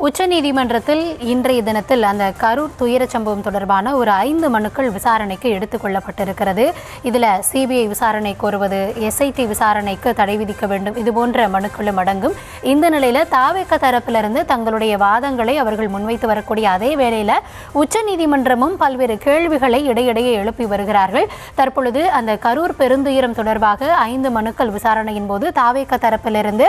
உச்சநீதிமன்றத்தில் இன்றைய தினத்தில் அந்த கரூர் துயரச் சம்பவம் தொடர்பான ஒரு 5 மனுக்கள் விசாரணைக்கு எடுத்துக் கொள்ளப்பட்டிருக்கிறது. இதில் சிபிஐ விசாரணை கோருவது, எஸ்ஐடி விசாரணைக்கு தடை விதிக்க வேண்டும், இதுபோன்ற மனுக்களும் அடங்கும். இந்த நிலையில் தாவேக தரப்பிலிருந்து தங்களுடைய வாதங்களை அவர்கள் முன்வைத்து வரக்கூடிய அதே வேளையில் உச்சநீதிமன்றமும் பல்வேறு கேள்விகளை இடையிடையே எழுப்பி வருகிறார்கள். தற்பொழுது அந்த கரூர் பெருந்துயரம் தொடர்பாக 5 மனுக்கள் விசாரணையின் போது தாவேக தரப்பிலிருந்து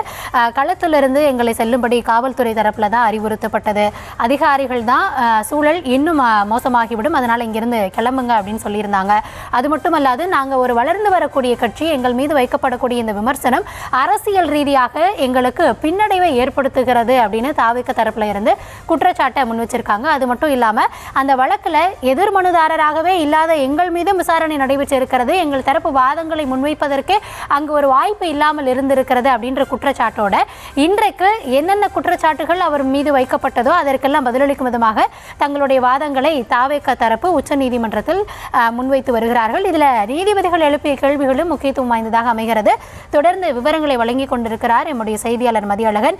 களத்திலிருந்து எங்களை செல்லும்படி காவல்துறை தரப்பில் தான் அறிவுறுத்தப்பட்டது. அதிகாரிகள் தான் சூழல் இன்னும் மோசமாகிவிடும், அதனால் இங்கிருந்து கிளம்புங்க அப்படின்னு சொல்லியிருந்தாங்க. அது மட்டுமல்லாது நாங்கள் ஒரு வளர்ந்து வரக்கூடிய கட்சி, எங்கள் மீது வைக்கப்படக்கூடிய இந்த விமர்சனம் அரசியல் ரீதியாக எங்களுக்கு பின்னடைவை ஏற்படுத்துகிறது அப்படின்னு தாவேக தரப்புல இருந்து குற்றச்சாட்டை முன் வச்சிருக்காங்க. அது மட்டும் இல்லாமல் அந்த வழக்கில் எதிர் மனுதாரராகவே இல்லாத எங்கள் மீதும் விசாரணை நடைபெற்றிருக்கிறது, எங்கள் தரப்பு வாதங்களை முன்வைப்பதற்கே அங்கு ஒரு வாய்ப்பு இல்லாமல் இருந்திருக்கிறது அப்படின்ற குற்றச்சாட்டோட இன்றைக்கு என்னென்ன குற்றச்சாட்டுகள் அவர் மீது வைக்கப்பட்டதோ அதற்கெல்லாம் பதிலளிக்கும் விதமாக தங்களுடைய வாதங்களை தாவேக தரப்பு உச்சநீதிமன்றத்தில் முன்வைத்து வருகிறார்கள். இதில் நீதிபதிகள் எழுப்பிய கேள்விகளும் முக்கியத்துவம் வாய்ந்ததாக அமைகிறது. தொடர்ந்து விவரங்களை வழங்கிக் கொண்டிருக்கிறார் நம்முடைய செய்தியாளர் மதியழகன்.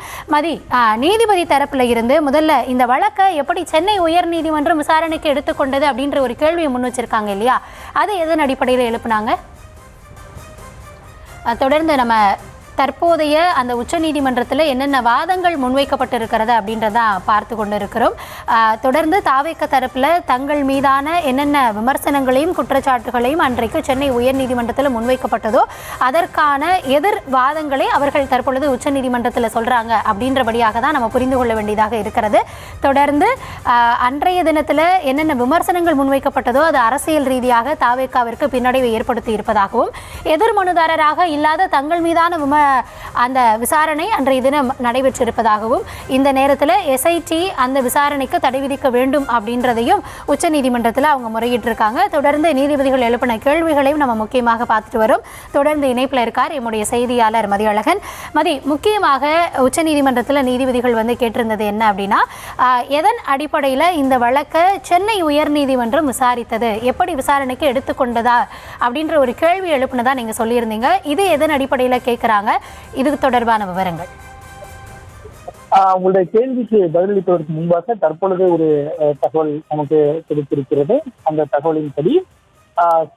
நீதிபதி தரப்புல இருந்து முதல்ல இந்த வழக்கை எப்படி சென்னை உயர்நீதிமன்றம் விசாரணைக்கு எடுத்துக்கொண்டது அப்படின்ற ஒரு கேள்வியை முன் வச்சிருக்காங்க இல்லையா, அது எதன் அடிப்படையில் எழுப்புனாங்க? தொடர்ந்து நம்ம தற்போதைய அந்த உச்சநீதிமன்றத்தில் என்னென்ன வாதங்கள் முன்வைக்கப்பட்டிருக்கிறது அப்படின்றத பார்த்து கொண்டு இருக்கிறோம். தொடர்ந்து தாவேக தரப்பில் தங்கள் மீதான என்னென்ன விமர்சனங்களையும் குற்றச்சாட்டுகளையும் அன்றைக்கு சென்னை உயர்நீதிமன்றத்தில் முன்வைக்கப்பட்டதோ அதற்கான எதிர் வாதங்களை அவர்கள் தற்பொழுது உச்சநீதிமன்றத்தில் சொல்கிறாங்க அப்படின்றபடியாக தான் நம்ம புரிந்து கொள்ள வேண்டியதாக இருக்கிறது. தொடர்ந்து அன்றைய தினத்தில் என்னென்ன விமர்சனங்கள் முன்வைக்கப்பட்டதோ அது அரசியல் ரீதியாக தாவேகாவிற்கு பின்னடைவை ஏற்படுத்தி இருப்பதாகவும், எதிர் மனுதாரராக இல்லாத தங்கள் மீதான அந்த விசாரணை அன்றைய தினம் நடைபெற்றிருப்பதாகவும், இந்த நேரத்தில் எஸ்ஐடி அந்த விசாரணைக்கு தடை விதிக்க வேண்டும் அப்படின்றதையும் உச்சநீதிமன்றத்தில் அவங்க முறையிட்டிருக்காங்க. தொடர்ந்து நீதிபதிகள் எழுப்பின கேள்விகளையும் நம்ம முக்கியமாக பார்த்துட்டு வரோம். தொடர்ந்து இணைப்பில் இருக்கார் என்னுடைய செய்தியாளர் மதியழகன். முக்கியமாக உச்சநீதிமன்றத்தில் நீதிபதிகள் கேட்டிருந்தது என்ன அப்படின்னா, எதன் அடிப்படையில் இந்த வழக்கை சென்னை உயர்நீதிமன்றம் விசாரித்தது, எப்படி விசாரணைக்கு எடுத்துக்கொண்டதா அப்படின்ற ஒரு கேள்வி எழுப்பினதா நீங்கள் சொல்லியிருந்தீங்க. இது எதன் அடிப்படையில் கேட்குறாங்க, இது தொடர்பான விவரங்கள்? உங்களுடைய கேள்விக்கு பதிலளிப்பதற்கு முன்பாக தற்பொழுது ஒரு தகவல் நமக்கு கிடைத்திருக்கிறது. அந்த தகவலின்படி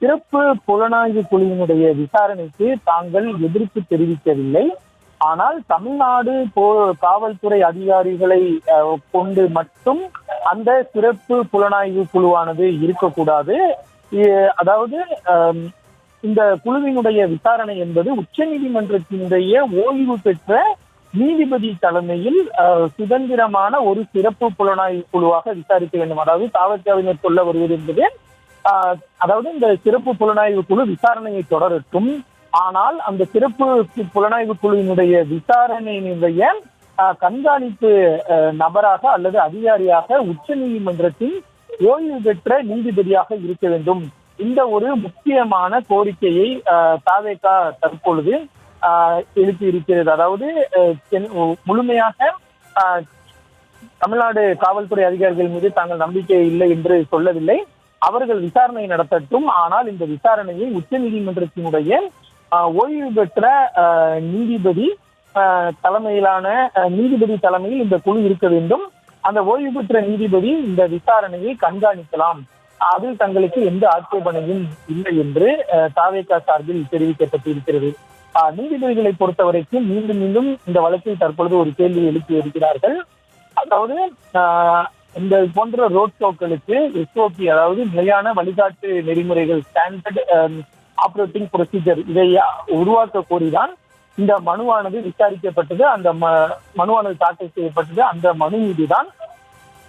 சிறப்பு புலனாய்வு குழுவினுடைய விசாரணைக்கு தாங்கள் எதிர்ப்பு தெரிவிக்கவில்லை. ஆனால் தமிழ்நாடு காவல்துறை அதிகாரிகளை கொண்டு மட்டும் அந்த சிறப்பு புலனாய்வு குழுவானது இருக்கக்கூடாது. அதாவது இந்த குழுவினுடைய விசாரணை என்பது உச்சநீதிமன்றத்தினுடைய ஓய்வு பெற்ற நீதிபதி தலைமையில் சுதந்திரமான ஒரு சிறப்பு புலனாய்வு குழுவாக விசாரிக்க வேண்டும். அதாவது தாவக்காவினர் சொல்ல வருவது என்பது, அதாவது இந்த சிறப்பு புலனாய்வு குழு விசாரணையை தொடரட்டும், ஆனால் அந்த சிறப்பு புலனாய்வு குழுவினுடைய விசாரணையினுடைய கண்காணிப்பு நபராக அல்லது அதிகாரியாக உச்சநீதிமன்றத்தின் ஓய்வு பெற்ற நீதிபதியாக இருக்க வேண்டும். இந்த ஒரு முக்கியமான கோரிக்கையை தாவேகா தற்பொழுது எழுப்பி இருக்கிறது. அதாவது முழுமையாக தமிழ்நாடு காவல்துறை அதிகாரிகள் மீது தாங்கள் நம்பிக்கை இல்லை என்று சொல்லவில்லை. அவர்கள் விசாரணை நடத்தட்டும், ஆனால் இந்த விசாரணையை உச்சநீதிமன்றத்தினுடைய ஓய்வு பெற்ற நீதிபதி தலைமையிலான நீதிபதி தலைமையில் இந்த குழு இருக்க வேண்டும். அந்த ஓய்வு பெற்ற நீதிபதி இந்த விசாரணையை கண்காணிக்கலாம், அதில் தங்களுக்கு எந்த ஆட்சேபனையும் இல்லை என்று தாவேகா சார்பில் தெரிவிக்கப்பட்டிருக்கிறது. நீதிபதிகளை பொறுத்தவரைக்கும் மீண்டும் மீண்டும் இந்த வழக்கில் தற்பொழுது ஒரு கேள்வி எழுப்பி இருக்கிறார்கள். அதாவது இந்த போன்ற ரோட் ஷோக்களுக்கு எஸ்ஓபி, அதாவது நிலையான வழிகாட்டு நெறிமுறைகள், ஸ்டாண்டர்ட் ஆப்ரேட்டிங் ப்ரொசீஜர், இதை உருவாக்க கோரிதான் இந்த மனுவானது விசாரிக்கப்பட்டது. அந்த மனுவானது தாக்கல் செய்யப்பட்டது. அந்த மனு மீதுதான்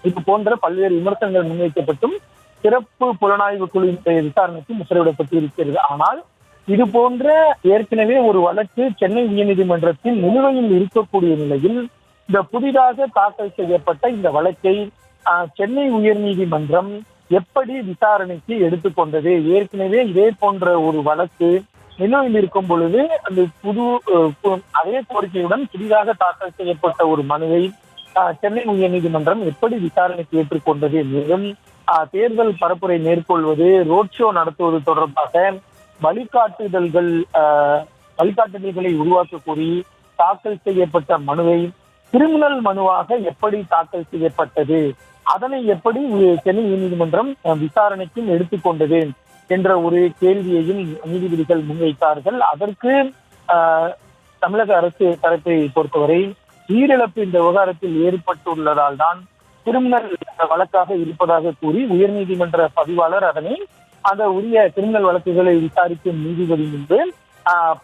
இது போன்ற பல்வேறு விமர்சனங்கள் முன்வைக்கப்பட்டும் சிறப்பு புலனாய்வு குழுவினுடைய விசாரணைக்கு உத்தரவிடப்பட்டு இருக்கிறது. ஆனால் இது போன்ற ஏற்கனவே ஒரு வழக்கு சென்னை உயர்நீதிமன்றத்தில் நிலுவையில் இருக்கக்கூடிய நிலையில் இந்த புதிதாக தாக்கல் செய்யப்பட்ட இந்த வழக்கை சென்னை உயர்நீதிமன்றம் எப்படி விசாரணைக்கு எடுத்துக்கொண்டது? ஏற்கனவே இதே போன்ற ஒரு வழக்கு நிலுவையில் இருக்கும் பொழுது அந்த அதே கோரிக்கையுடன் புதிதாக தாக்கல் செய்யப்பட்ட ஒரு மனுவை சென்னை உயர்நீதிமன்றம் எப்படி விசாரணைக்கு ஏற்றுக்கொண்டது? மேலும் தேர்தல் பரப்புரை மேற்கொள்வது, ரோட் ஷோ நடத்துவது தொடர்பாக வழிகாட்டுதல்களை உருவாக்க கோரி தாக்கல் செய்யப்பட்ட மனுவை கிரிமினல் மனுவாக எப்படி தாக்கல் செய்யப்பட்டது, அதனை எப்படி சென்னை உயர்நீதிமன்றம் விசாரணைக்கும் எடுத்துக்கொண்டது என்ற ஒரு கேள்வியையும் நீதிபதிகள் முன்வைத்தார்கள். அதற்கு தமிழக அரசு தரப்பை பொறுத்தவரை உயிரிழப்பு இந்த விவகாரத்தில் ஏற்பட்டுள்ளதால் தான் கிரிமினல் வழக்காக இருப்பதாக கூறி உயர்நீதிமன்ற பதிவாளர் அதனை அந்த உரிய கிரிமினல் வழக்குகளை விசாரிக்கும் நீதிபதி முன்பு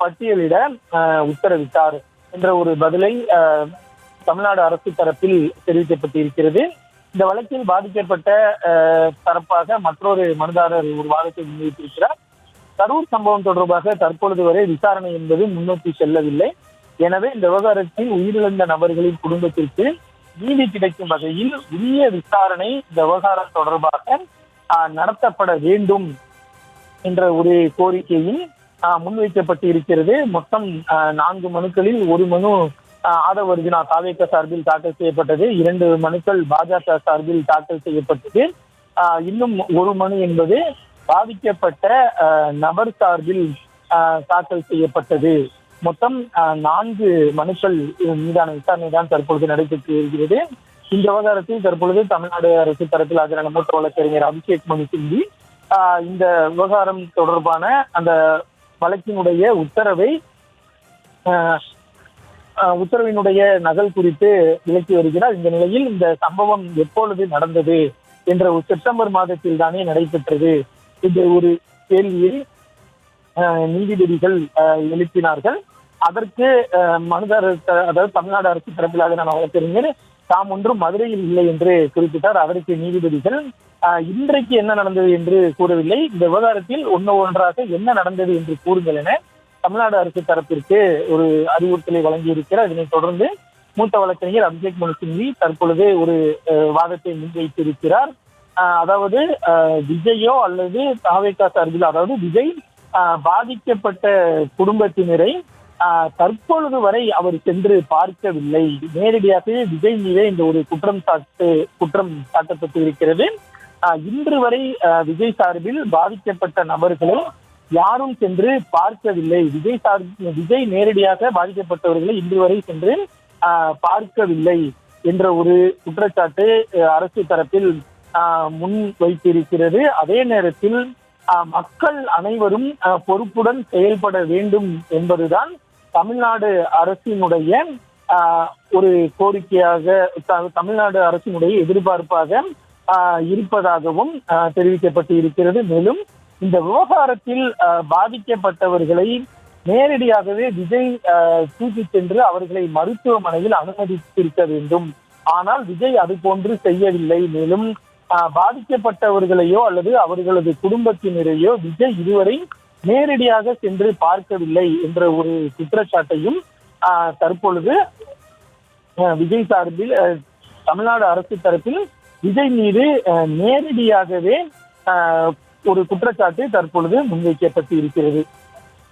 பட்டியலிட உத்தரவிட்டார் என்ற ஒரு பதிலை தமிழ்நாடு அரசு தரப்பில் தெரிவிக்கப்பட்டிருக்கிறது. இந்த வழக்கில் பாதிக்கப்பட்ட தரப்பாக மற்றொரு மனுதாரர் ஒரு வாதத்தை முன்வைத்திருக்கிறார். கரூர் சம்பவம் தொடர்பாக தற்பொழுது வரை விசாரணை என்பது முன்னோக்கி செல்லவில்லை. எனவே இந்த விவகாரத்தில் உயிரிழந்த நபர்களின் குடும்பத்திற்கு நீதி கிடைக்கும் வகையில் உரிய விசாரணை இந்த விவகாரம் தொடர்பாக நடத்தப்பட வேண்டும் என்ற ஒரு கோரிக்கையும் முன்வைக்கப்பட்டு இருக்கிறது. மொத்தம் 4 மனுக்களில் ஒரு மனு ஆதவ அர்ஜுனா தாவேக சார்பில் தாக்கல் செய்யப்பட்டது, 2 மனுக்கள் பாஜக சார்பில் தாக்கல் செய்யப்பட்டது, இன்னும் ஒரு மனு என்பது பாதிக்கப்பட்ட நபர் சார்பில் தாக்கல் செய்யப்பட்டது. மொத்தம் 4 மனுக்கள் மீதான விசாரணை தான் தற்பொழுது நடைபெற்று வருகிறது. இந்த விவகாரத்தில் தற்பொழுது தமிழ்நாடு அரசு தரப்பில் ஆஜரான மூத்த வழக்கறிஞர் அபிஷேக் மனு சிந்தி இந்த விவகாரம் தொடர்பான அந்த வழக்கினுடைய உத்தரவினுடைய நகல் குறித்து விளக்கி வருகிறார். இந்த நிலையில் இந்த சம்பவம் எப்பொழுது நடந்தது என்ற செப்டம்பர் மாதத்தில் தானே நடைபெற்றது இந்த ஒரு கேள்வியை நீதிபதிகள் எழுப்பினார்கள். அதற்கு மனுதாரர், அதாவது தமிழ்நாடு அரசு தரப்பிலாக நான் வழக்கறிஞர் தாம் ஒன்றும் மதுரையில் இல்லை என்று குறிப்பிட்டார். அதற்கு நீதிபதிகள் இன்றைக்கு என்ன நடந்தது என்று கூறவில்லை, இந்த விவகாரத்தில் ஒன்றாக என்ன நடந்தது என்று கூறுங்கள் என தமிழ்நாடு அரசு தரப்பிற்கு ஒரு அறிவுறுத்தலை வழங்கியிருக்கிறார். இதனைத் தொடர்ந்து மூத்த வழக்கறிஞர் அபிஷேக் மனு சிங்வி தற்பொழுது ஒரு வாதத்தை முன்வைத்திருக்கிறார். அதாவது விஜயோ அல்லது தாவேகா சார்பில், அதாவது விஜய் பாதிக்கப்பட்ட குடும்பத்தினரை தற்பொழுது வரை அவர் சென்று பார்க்கவில்லை. நேரடியாகவே விஜய் மீதே இந்த ஒரு குற்றம் சாட்டப்பட்டு இருக்கிறது. இன்று வரை விஜய் சார்பில் பாதிக்கப்பட்ட நபர்களை யாரும் சென்று பார்க்கவில்லை. விஜய் நேரடியாக பாதிக்கப்பட்டவர்களை இன்று வரை சென்று பார்க்கவில்லை என்ற ஒரு குற்றச்சாட்டு அரசு தரப்பில் முன் வைத்திருக்கிறது. அதே நேரத்தில் மக்கள் அனைவரும் பொறுப்புடன் செயல்பட வேண்டும் என்பதுதான் தமிழ்நாடு அரசினுடைய ஒரு கோரிக்கையாக, தமிழ்நாடு அரசினுடைய எதிர்பார்ப்பாக இருப்பதாகவும் தெரிவிக்கப்பட்டு இருக்கிறது. மேலும் இந்த விவகாரத்தில் பாதிக்கப்பட்டவர்களை நேரடியாகவே விஜய் தூக்கி சென்று அவர்களை மருத்துவமனையில் அனுமதித்திருக்க வேண்டும். ஆனால் விஜய் அது போன்று செய்யவில்லை. மேலும் பாதிக்கப்பட்டவர்களையோ அல்லது அவர்களது குடும்பத்தினரையோ விஜய் இதுவரை நேரடியாக சென்று பார்க்கவில்லை என்ற ஒரு குற்றச்சாட்டையும் தற்பொழுது விஜய் சார்பில் தமிழ்நாடு அரசு தரப்பில் விஜய் மீது நேரடியாகவே ஒரு குற்றச்சாட்டு தற்பொழுது முன்வைக்கப்பட்டு இருக்கிறது.